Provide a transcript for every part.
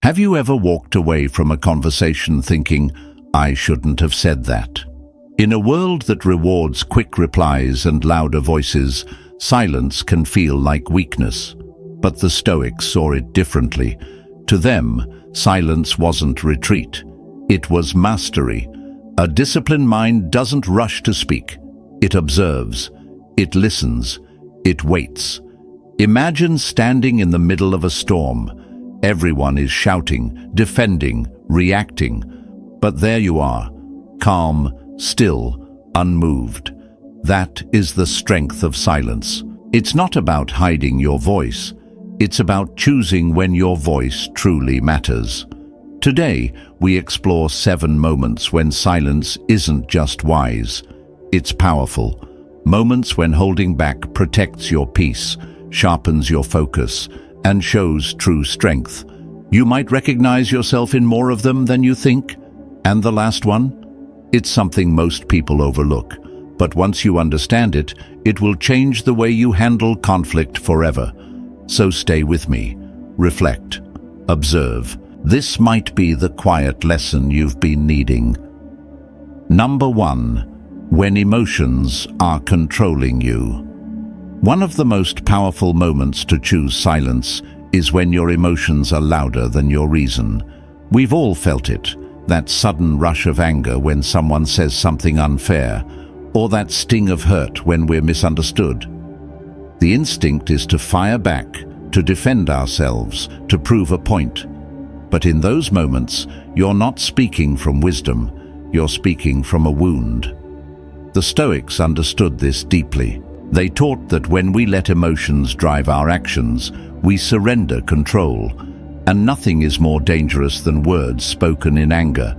Have you ever walked away from a conversation thinking, "I shouldn't have said that"? In a world that rewards quick replies and louder voices, silence can feel like weakness. But the Stoics saw it differently. To them, silence wasn't retreat. It was mastery. A disciplined mind doesn't rush to speak. It observes. It listens. It waits. Imagine standing in the middle of a storm. Everyone is shouting, defending, reacting. But there you are, calm, still, unmoved. That is the strength of silence. It's not about hiding your voice. It's about choosing when your voice truly matters. Today, we explore 7 moments when silence isn't just wise. It's powerful. Moments when holding back protects your peace, sharpens your focus, and shows true strength. You might recognize yourself in more of them than you think. And the last one? It's something most people overlook. But once you understand it, it will change the way you handle conflict forever. So stay with me. Reflect. Observe. This might be the quiet lesson you've been needing. Number 1. When emotions are controlling you. One of the most powerful moments to choose silence is when your emotions are louder than your reason. We've all felt it, that sudden rush of anger when someone says something unfair, or that sting of hurt when we're misunderstood. The instinct is to fire back, to defend ourselves, to prove a point. But in those moments, you're not speaking from wisdom, you're speaking from a wound. The Stoics understood this deeply. They taught that when we let emotions drive our actions, we surrender control. And nothing is more dangerous than words spoken in anger.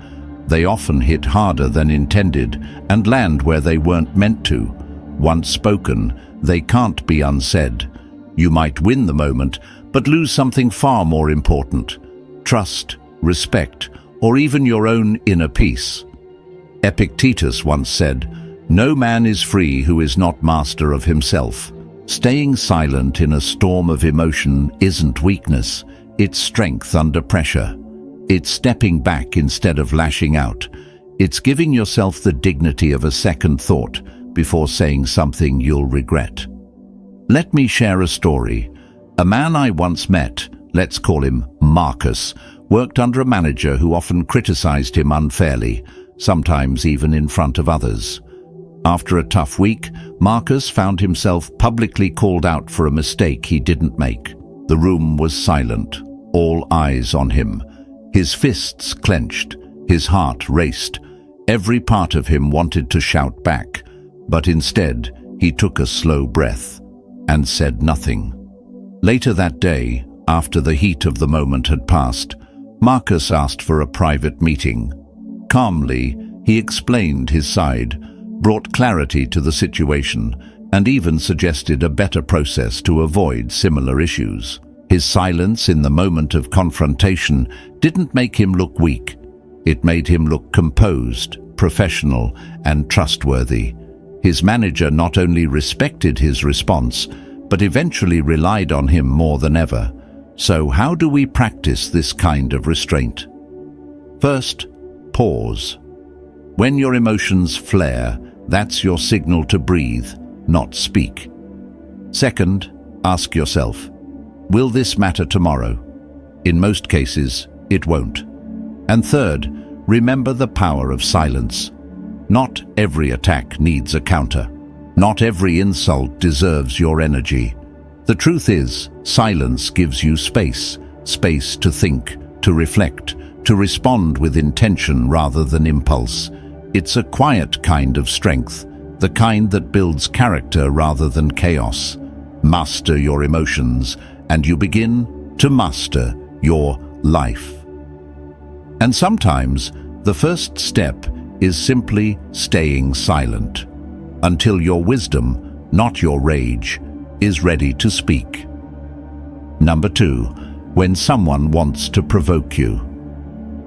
They often hit harder than intended and land where they weren't meant to. Once spoken, they can't be unsaid. You might win the moment, but lose something far more important: trust, respect, or even your own inner peace. Epictetus once said, "No man is free who is not master of himself." Staying silent in a storm of emotion isn't weakness, it's strength under pressure. It's stepping back instead of lashing out. It's giving yourself the dignity of a second thought before saying something you'll regret. Let me share a story. A man I once met, let's call him Marcus, worked under a manager who often criticized him unfairly, sometimes even in front of others. After a tough week, Marcus found himself publicly called out for a mistake he didn't make. The room was silent, all eyes on him. His fists clenched, his heart raced. Every part of him wanted to shout back, but instead he took a slow breath and said nothing. Later that day, after the heat of the moment had passed, Marcus asked for a private meeting. Calmly, he explained his side, brought clarity to the situation, and even suggested a better process to avoid similar issues. His silence in the moment of confrontation didn't make him look weak. It made him look composed, professional, and trustworthy. His manager not only respected his response, but eventually relied on him more than ever. So how do we practice this kind of restraint? First, pause. When your emotions flare, that's your signal to breathe, not speak. Second, ask yourself, will this matter tomorrow? In most cases, it won't. And third, remember the power of silence. Not every attack needs a counter. Not every insult deserves your energy. The truth is, silence gives you space to think, to reflect, to respond with intention rather than impulse. It's a quiet kind of strength, the kind that builds character rather than chaos. Master your emotions, and you begin to master your life. And sometimes, the first step is simply staying silent, until your wisdom, not your rage, is ready to speak. Number 2, when someone wants to provoke you.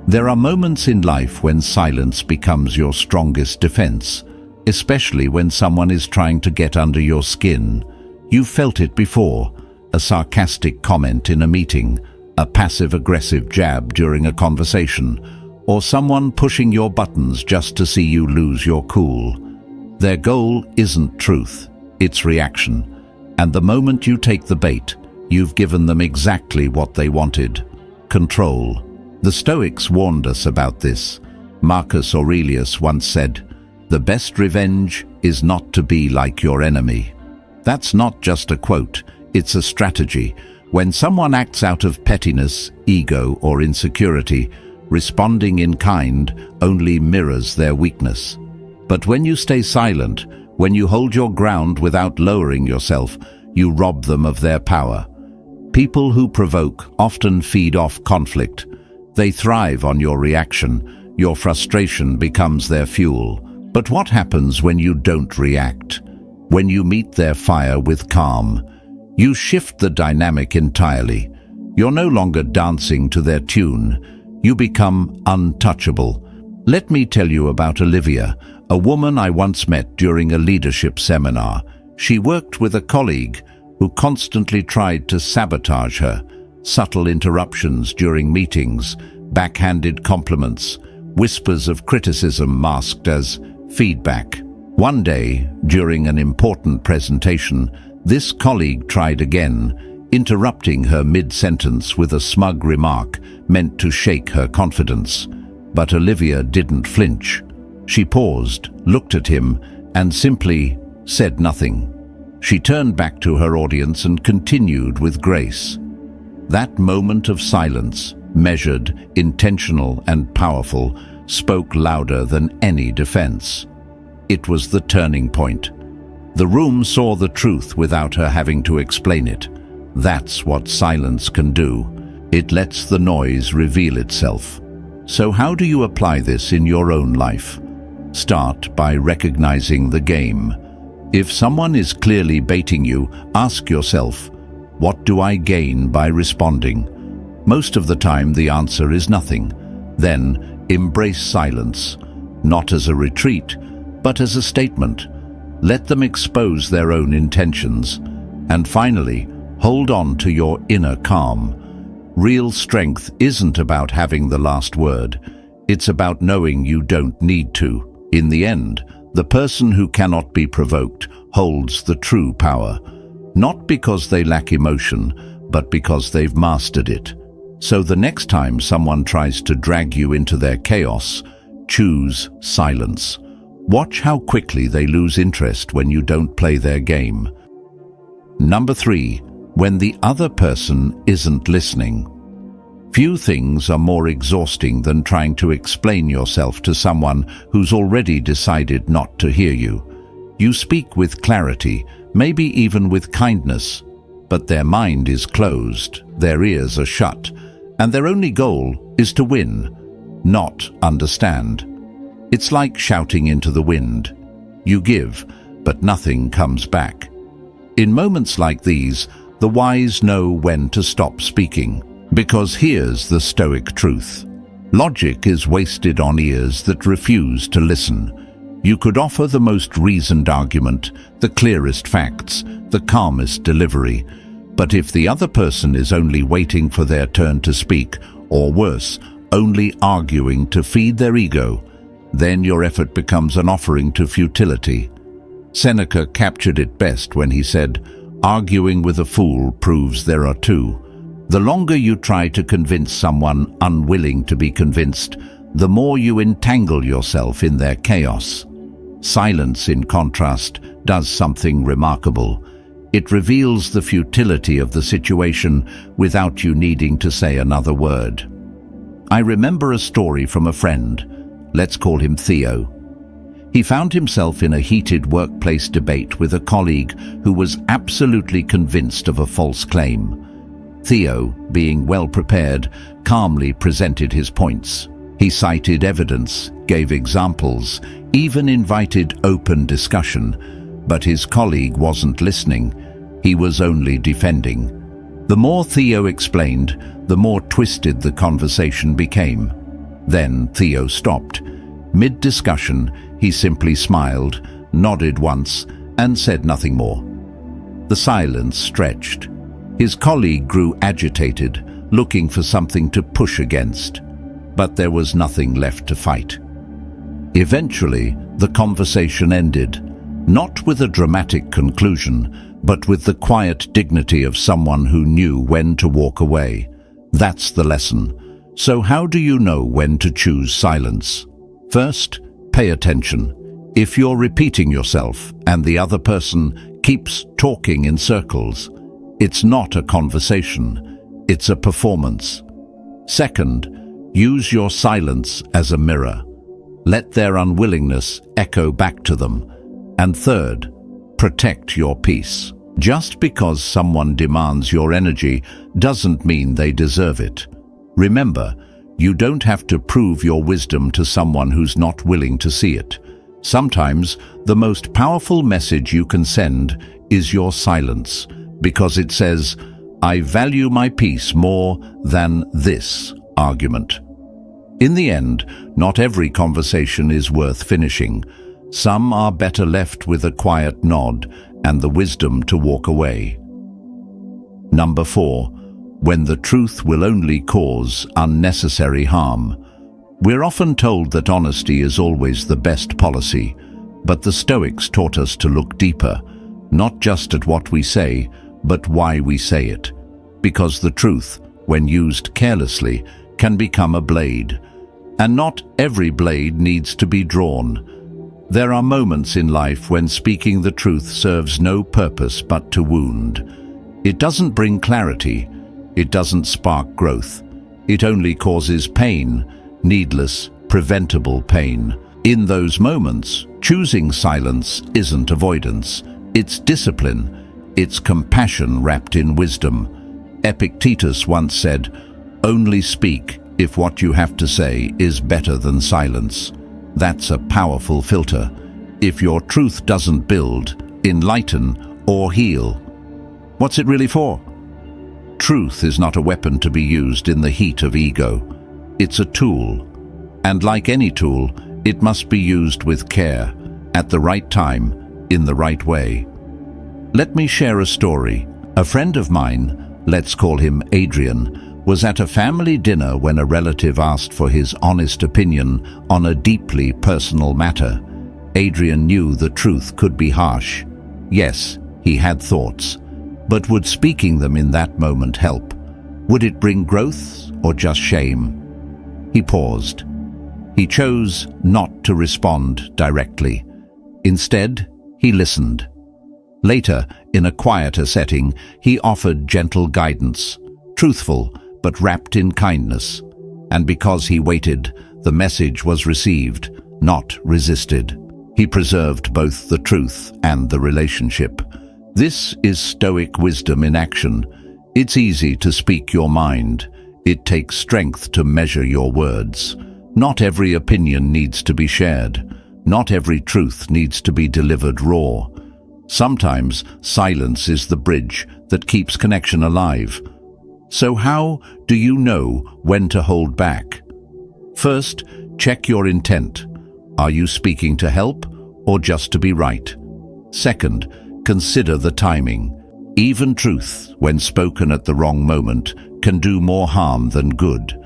There are moments in life when silence becomes your strongest defense, especially when someone is trying to get under your skin. You've felt it before, a sarcastic comment in a meeting, a passive-aggressive jab during a conversation, or someone pushing your buttons just to see you lose your cool. Their goal isn't truth, it's reaction. And the moment you take the bait, you've given them exactly what they wanted: control. The Stoics warned us about this. Marcus Aurelius once said, "The best revenge is not to be like your enemy." That's not just a quote, it's a strategy. When someone acts out of pettiness, ego, or insecurity, responding in kind only mirrors their weakness. But when you stay silent, when you hold your ground without lowering yourself, you rob them of their power. People who provoke often feed off conflict. They thrive on your reaction. Your frustration becomes their fuel. But what happens when you don't react? When you meet their fire with calm, you shift the dynamic entirely. You're no longer dancing to their tune. You become untouchable. Let me tell you about Olivia, a woman I once met during a leadership seminar. She worked with a colleague who constantly tried to sabotage her. Subtle interruptions during meetings, backhanded compliments, whispers of criticism masked as feedback. One day, during an important presentation, this colleague tried again, interrupting her mid-sentence with a smug remark meant to shake her confidence. But Olivia didn't flinch. She paused, looked at him, and simply said nothing. She turned back to her audience and continued with grace. That moment of silence, measured, intentional, and powerful, spoke louder than any defense. It was the turning point. The room saw the truth without her having to explain it. That's what silence can do. It lets the noise reveal itself. So how do you apply this in your own life? Start by recognizing the game. If someone is clearly baiting you, ask yourself, what do I gain by responding? Most of the time the answer is nothing. Then embrace silence, not as a retreat, but as a statement. Let them expose their own intentions. And finally, hold on to your inner calm. Real strength isn't about having the last word. It's about knowing you don't need to. In the end, the person who cannot be provoked holds the true power, not because they lack emotion, but because they've mastered it. So the next time someone tries to drag you into their chaos, choose silence. Watch how quickly they lose interest when you don't play their game. Number 3, when the other person isn't listening. Few things are more exhausting than trying to explain yourself to someone who's already decided not to hear you. You speak with clarity, maybe even with kindness, but their mind is closed, their ears are shut, and their only goal is to win, not understand. It's like shouting into the wind. You give, but nothing comes back. In moments like these, the wise know when to stop speaking. Because here's the Stoic truth. Logic is wasted on ears that refuse to listen. You could offer the most reasoned argument, the clearest facts, the calmest delivery, but if the other person is only waiting for their turn to speak, or worse, only arguing to feed their ego, then your effort becomes an offering to futility. Seneca captured it best when he said, "Arguing with a fool proves there are two." The longer you try to convince someone unwilling to be convinced, the more you entangle yourself in their chaos. Silence, in contrast, does something remarkable. It reveals the futility of the situation without you needing to say another word. I remember a story from a friend. Let's call him Theo. He found himself in a heated workplace debate with a colleague who was absolutely convinced of a false claim. Theo, being well prepared, calmly presented his points. He cited evidence, gave examples, even invited open discussion, but his colleague wasn't listening. He was only defending. The more Theo explained, the more twisted the conversation became. Then Theo stopped. Mid-discussion, he simply smiled, nodded once, and said nothing more. The silence stretched. His colleague grew agitated, looking for something to push against. But there was nothing left to fight. Eventually, the conversation ended, not with a dramatic conclusion, but with the quiet dignity of someone who knew when to walk away. That's the lesson. So how do you know when to choose silence? First, pay attention. If you're repeating yourself and the other person keeps talking in circles, it's not a conversation, it's a performance. Second, use your silence as a mirror. Let their unwillingness echo back to them. And third, protect your peace. Just because someone demands your energy doesn't mean they deserve it. Remember, you don't have to prove your wisdom to someone who's not willing to see it. Sometimes, the most powerful message you can send is your silence, because it says, "I value my peace more than this argument." In the end, not every conversation is worth finishing. Some are better left with a quiet nod and the wisdom to walk away. Number 4. When the truth will only cause unnecessary harm. We're often told that honesty is always the best policy, but the Stoics taught us to look deeper, not just at what we say, but why we say it. Because the truth, when used carelessly, can become a blade. And not every blade needs to be drawn. There are moments in life when speaking the truth serves no purpose but to wound. It doesn't bring clarity. It doesn't spark growth. It only causes pain, needless, preventable pain. In those moments, choosing silence isn't avoidance. It's discipline. It's compassion wrapped in wisdom. Epictetus once said, "Only speak if what you have to say is better than silence." That's a powerful filter. If your truth doesn't build, enlighten, or heal, what's it really for? Truth is not a weapon to be used in the heat of ego. It's a tool. And like any tool, it must be used with care, at the right time, in the right way. Let me share a story. A friend of mine, let's call him Adrian, was at a family dinner when a relative asked for his honest opinion on a deeply personal matter. Adrian knew the truth could be harsh. Yes, he had thoughts. But would speaking them in that moment help? Would it bring growth or just shame? He paused. He chose not to respond directly. Instead, he listened. Later, in a quieter setting, he offered gentle guidance, truthful but wrapped in kindness. And because he waited, the message was received, not resisted. He preserved both the truth and the relationship. This is Stoic wisdom in action. It's easy to speak your mind. It takes strength to measure your words. Not every opinion needs to be shared. Not every truth needs to be delivered raw. Sometimes silence is the bridge that keeps connection alive. So how do you know when to hold back? First, check your intent. Are you speaking to help or just to be right? Second, consider the timing. Even truth, when spoken at the wrong moment, can do more harm than good.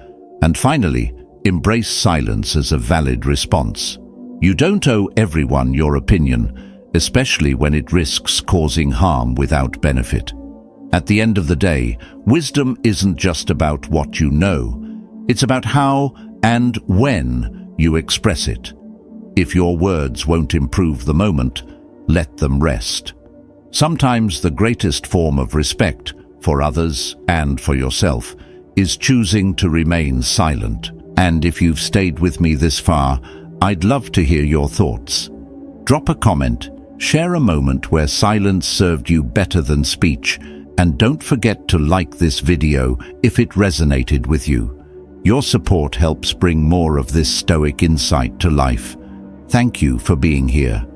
And finally, embrace silence as a valid response. You don't owe everyone your opinion, especially when it risks causing harm without benefit. At the end of the day, wisdom isn't just about what you know. It's about how and when you express it. If your words won't improve the moment, let them rest. Sometimes the greatest form of respect for others and for yourself is choosing to remain silent. And if you've stayed with me this far, I'd love to hear your thoughts. Drop a comment, share a moment where silence served you better than speech, and don't forget to like this video if it resonated with you. Your support helps bring more of this Stoic insight to life. Thank you for being here.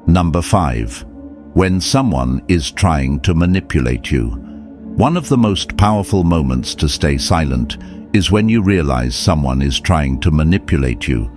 Number 5. When someone is trying to manipulate you. One of the most powerful moments to stay silent is when you realize someone is trying to manipulate you.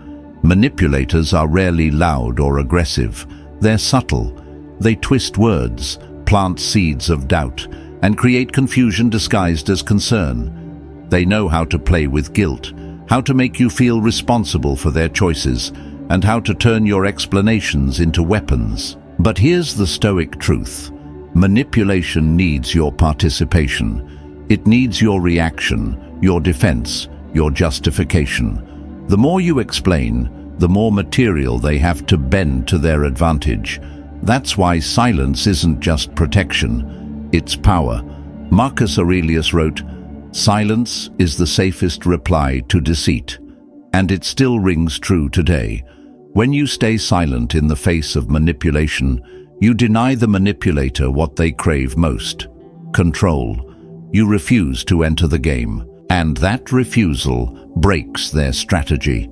Manipulators are rarely loud or aggressive. They're subtle. They twist words, plant seeds of doubt, and create confusion disguised as concern. They know how to play with guilt, how to make you feel responsible for their choices, and how to turn your explanations into weapons. But here's the Stoic truth. Manipulation needs your participation. It needs your reaction, your defense, your justification. The more you explain, the more material they have to bend to their advantage. That's why silence isn't just protection, it's power. Marcus Aurelius wrote, "Silence is the safest reply to deceit." And it still rings true today. When you stay silent in the face of manipulation, you deny the manipulator what they crave most: control. You refuse to enter the game, and that refusal breaks their strategy.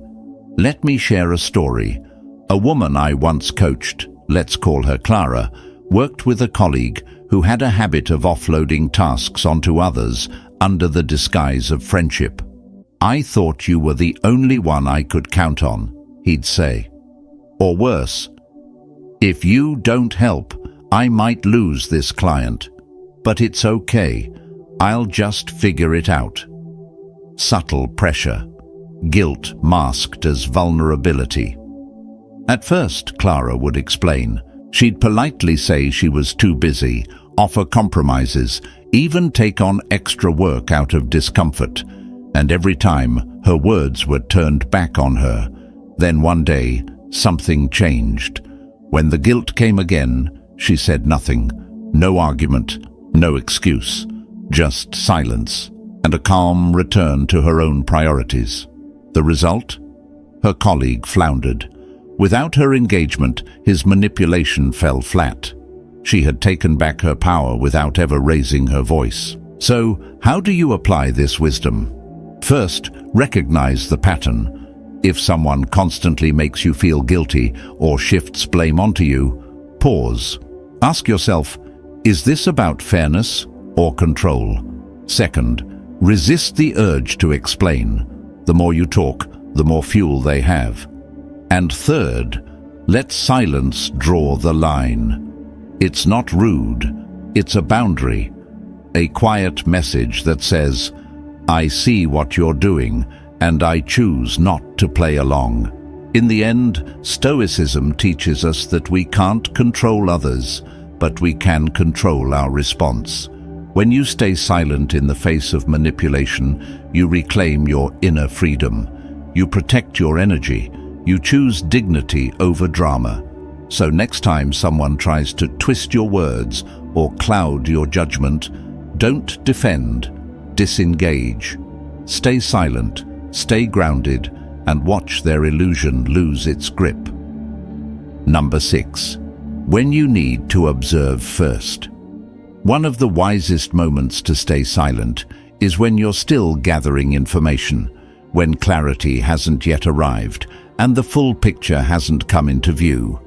Let me share a story. A woman I once coached, let's call her Clara, worked with a colleague who had a habit of offloading tasks onto others under the disguise of friendship. "I thought you were the only one I could count on," he'd say. Or worse, "If you don't help, I might lose this client. But it's okay, I'll just figure it out." Subtle pressure. Guilt masked as vulnerability. At first, Clara would explain. She'd politely say she was too busy, offer compromises, even take on extra work out of discomfort. And every time, her words were turned back on her. Then one day, something changed. When the guilt came again, she said nothing. No argument, no excuse, just silence, and a calm return to her own priorities. The result? Her colleague floundered. Without her engagement, his manipulation fell flat. She had taken back her power without ever raising her voice. So, how do you apply this wisdom? First, recognize the pattern. If someone constantly makes you feel guilty or shifts blame onto you, pause. Ask yourself, is this about fairness or control? Second, resist the urge to explain. The more you talk, the more fuel they have. And third, let silence draw the line. It's not rude, it's a boundary. A quiet message that says, "I see what you're doing, and I choose not to play along." In the end, Stoicism teaches us that we can't control others, but we can control our response. When you stay silent in the face of manipulation, you reclaim your inner freedom. You protect your energy. You choose dignity over drama. So next time someone tries to twist your words or cloud your judgment, don't defend, disengage. Stay silent, stay grounded, and watch their illusion lose its grip. Number 6. When you need to observe first. One of the wisest moments to stay silent is when you're still gathering information, when clarity hasn't yet arrived and the full picture hasn't come into view.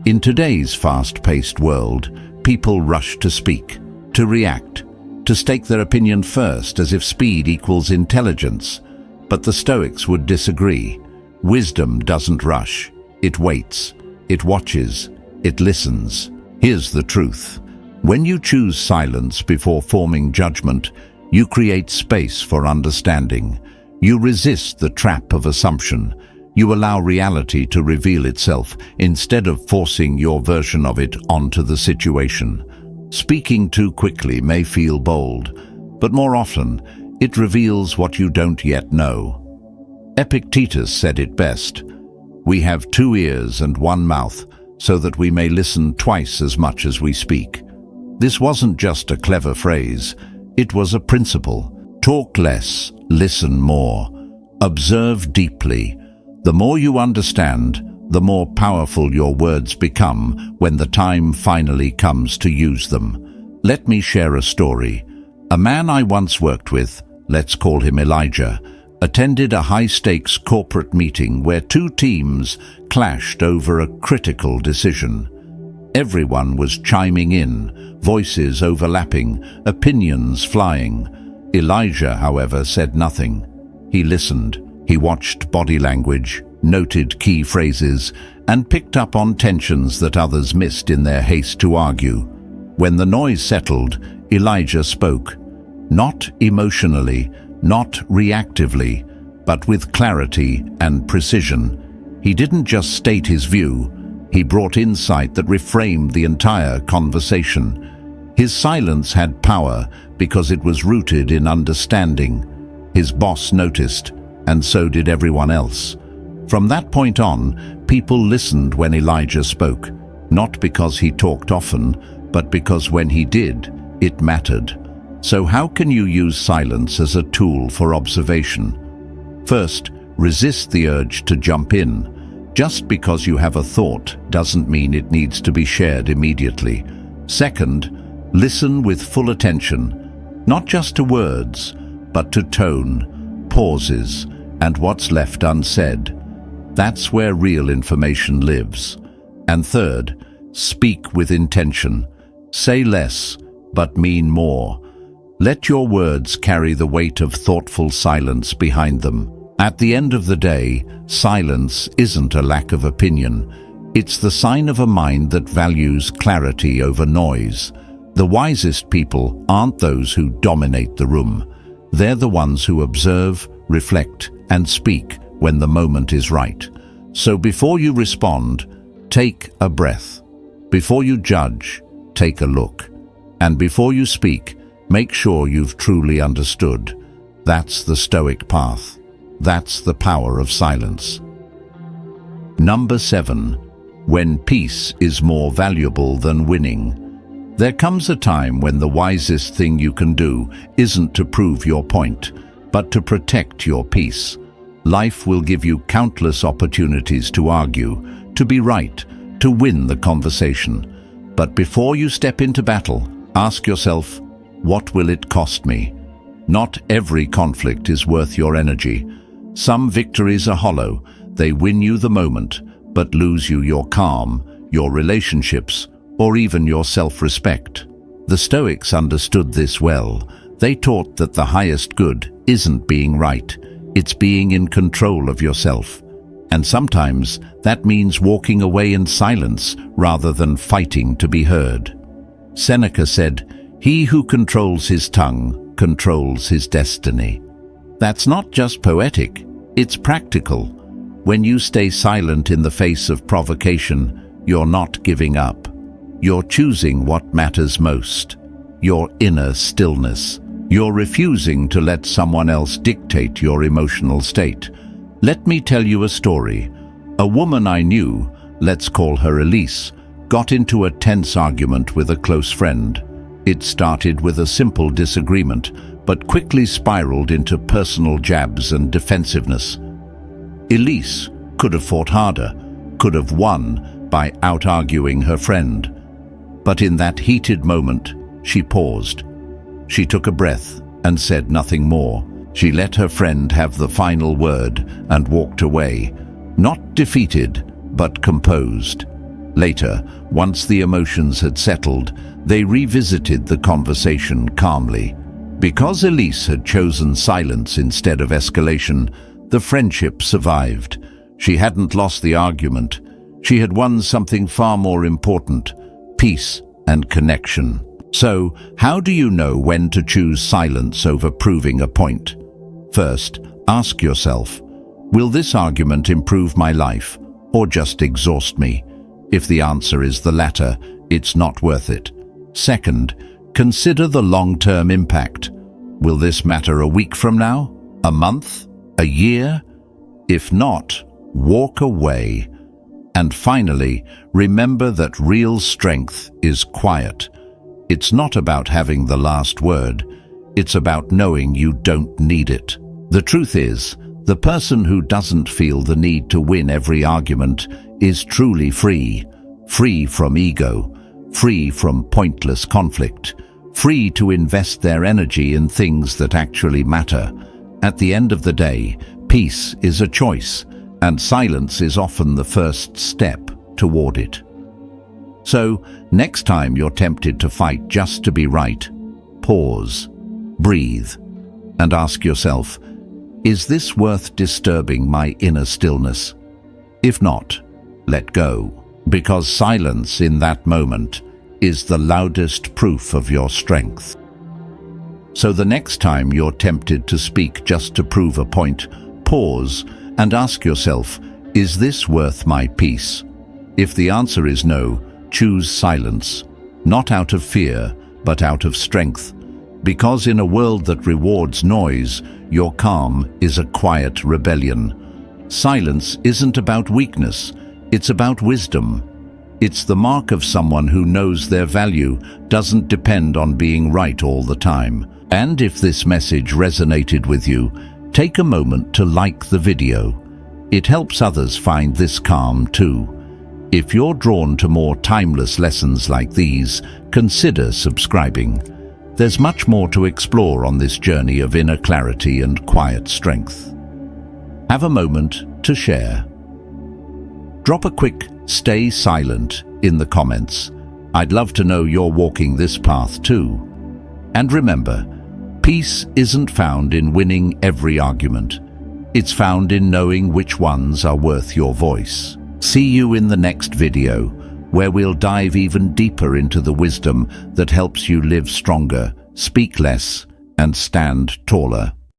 In today's fast-paced world, people rush to speak, to react, to stake their opinion first as if speed equals intelligence. But the Stoics would disagree. Wisdom doesn't rush. It waits. It watches. It listens. Here's the truth. When you choose silence before forming judgment, you create space for understanding. You resist the trap of assumption. You allow reality to reveal itself instead of forcing your version of it onto the situation. Speaking too quickly may feel bold, but more often, it reveals what you don't yet know. Epictetus said it best, "We have 2 ears and 1 mouth, so that we may listen twice as much as we speak." This wasn't just a clever phrase, it was a principle. Talk less, listen more. Observe deeply. The more you understand, the more powerful your words become when the time finally comes to use them. Let me share a story. A man I once worked with, let's call him Elijah, attended a high-stakes corporate meeting where 2 teams clashed over a critical decision. Everyone was chiming in, voices overlapping, opinions flying. Elijah, however, said nothing. He listened. He watched body language, noted key phrases, and picked up on tensions that others missed in their haste to argue. When the noise settled, Elijah spoke, not emotionally, not reactively, but with clarity and precision. He didn't just state his view, he brought insight that reframed the entire conversation. His silence had power because it was rooted in understanding. His boss noticed, and so did everyone else. From that point on, people listened when Elijah spoke, not because he talked often, but because when he did, it mattered. So how can you use silence as a tool for observation? First, resist the urge to jump in. Just because you have a thought doesn't mean it needs to be shared immediately. Second, listen with full attention, not just to words, but to tone, pauses, and what's left unsaid. That's where real information lives. And third, speak with intention. Say less, but mean more. Let your words carry the weight of thoughtful silence behind them. At the end of the day, silence isn't a lack of opinion. It's the sign of a mind that values clarity over noise. The wisest people aren't those who dominate the room. They're the ones who observe, reflect, and speak when the moment is right. So before you respond, take a breath. Before you judge, take a look. And before you speak, make sure you've truly understood. That's the Stoic path. That's the power of silence. Number 7. When peace is more valuable than winning. There comes a time when the wisest thing you can do isn't to prove your point, but to protect your peace. Life will give you countless opportunities to argue, to be right, to win the conversation. But before you step into battle, ask yourself, what will it cost me? Not every conflict is worth your energy. Some victories are hollow. They win you the moment, but lose you your calm, your relationships, or even your self-respect. The Stoics understood this well. They taught that the highest good isn't being right. It's being in control of yourself. And sometimes that means walking away in silence rather than fighting to be heard. Seneca said, "He who controls his tongue controls his destiny." That's not just poetic, it's practical. When you stay silent in the face of provocation, you're not giving up. You're choosing what matters most, your inner stillness. You're refusing to let someone else dictate your emotional state. Let me tell you a story. A woman I knew, let's call her Elise, got into a tense argument with a close friend. It started with a simple disagreement, but quickly spiraled into personal jabs and defensiveness. Elise could have fought harder, could have won by out-arguing her friend. But in that heated moment, she paused. She took a breath and said nothing more. She let her friend have the final word and walked away, not defeated, but composed. Later, once the emotions had settled, they revisited the conversation calmly. Because Elise had chosen silence instead of escalation, the friendship survived. She hadn't lost the argument. She had won something far more important: peace and connection. So, how do you know when to choose silence over proving a point? First, ask yourself, will this argument improve my life or just exhaust me? If the answer is the latter, it's not worth it. Second, consider the long-term impact. Will this matter a week from now? A month? A year? If not, walk away. And finally, remember that real strength is quiet. It's not about having the last word. It's about knowing you don't need it. The truth is, the person who doesn't feel the need to win every argument is truly free. Free from ego, free from pointless conflict, free to invest their energy in things that actually matter. At the end of the day, peace is a choice, and silence is often the first step toward it. So, next time you're tempted to fight just to be right, pause, breathe, and ask yourself, is this worth disturbing my inner stillness? If not, let go, because silence in that moment is the loudest proof of your strength. So the next time you're tempted to speak just to prove a point, pause and ask yourself, is this worth my peace? If the answer is no, choose silence, not out of fear, but out of strength. Because in a world that rewards noise, your calm is a quiet rebellion. Silence isn't about weakness, it's about wisdom. It's the mark of someone who knows their value doesn't depend on being right all the time. And if this message resonated with you, take a moment to like the video. It helps others find this calm too. If you're drawn to more timeless lessons like these, consider subscribing. There's much more to explore on this journey of inner clarity and quiet strength. Have a moment to share. Drop a quick "stay silent" in the comments. I'd love to know you're walking this path too. And remember, peace isn't found in winning every argument. It's found in knowing which ones are worth your voice. See you in the next video, where we'll dive even deeper into the wisdom that helps you live stronger, speak less, and stand taller.